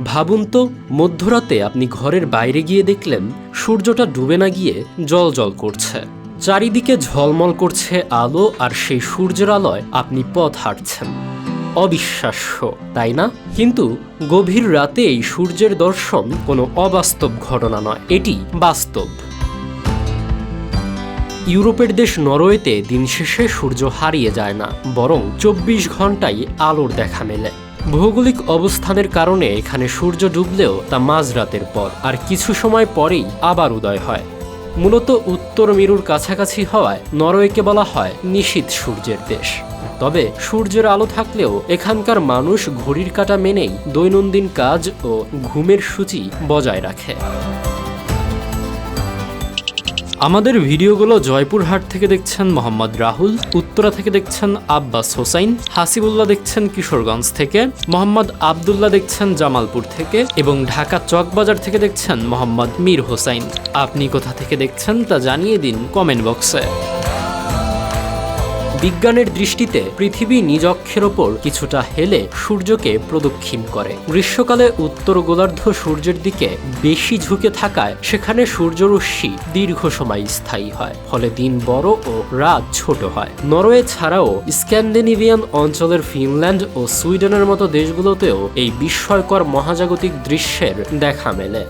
ভাবুন তো, মধ্যরাতে আপনি ঘরের বাইরে গিয়ে দেখলেন সূর্যটা ডুবে না গিয়ে জ্বলজ্বল করছে। চারিদিকে ঝলমল করছে আলো, আর সেই সূর্যের আলোয় আপনি পথ হাঁটছেন। অবিশ্বাস্য, তাই না? কিন্তু গভীর রাতে এই সূর্যের দর্শন কোনো অবাস্তব ঘটনা নয়, এটি বাস্তব। ইউরোপের দেশ নরওয়েতে দিন শেষে সূর্য হারিয়ে যায় না, বরং 24 ঘন্টায় আলোর দেখা মেলে। ভৌগোলিক অবস্থানের কারণে এখানে সূর্য ডুবলেও তা মাঝরাতের পর, আর কিছু সময় পরেই আবার উদয় হয়। মূলত উত্তর মেরুর কাছাকাছি হওয়ায় নরওয়েকে বলা হয় নিশীথ সূর্যের দেশ। তবে সূর্যের আলো থাকলেও এখানকার মানুষ ঘড়ির কাঁটা মেনেই দৈনন্দিন কাজ ও ঘুমের সূচি বজায় রাখে। আমাদের ভিডিওগুলো জয়পুরহাট থেকে দেখছেন মোহাম্মদ রাহুল, উত্তরা থেকে দেখছেন আব্বাস হোসাইন, হাসিবুল্লাহ দেখছেন কিশোরগঞ্জ থেকে, মোহাম্মদ আবদুল্লাহ দেখছেন জামালপুর থেকে এবং ঢাকা চকবাজার থেকে দেখছেন মোহাম্মদ মীর হোসাইন। আপনি কোথা থেকে দেখছেন তা জানিয়ে দিন কমেন্ট বক্সে। বিজ্ঞানের দৃষ্টিতে পৃথিবী নিজ অক্ষের ওপর কিছুটা হেলে সূর্যকে প্রদক্ষিণ করে। গ্রীষ্মকালে উত্তর গোলার্ধ সূর্যের দিকে বেশি ঝুঁকে থাকায় সেখানে সূর্যরশ্মি দীর্ঘ সময় স্থায়ী হয়, ফলে দিন বড় ও রাত ছোট হয়। নরওয়ে ছাড়াও স্ক্যান্ডিনেভিয়ান অঞ্চলের ফিনল্যান্ড ও সুইডেনের মতো দেশগুলোতেও এই বিস্ময়কর মহাজাগতিক দৃশ্যের দেখা মেলে।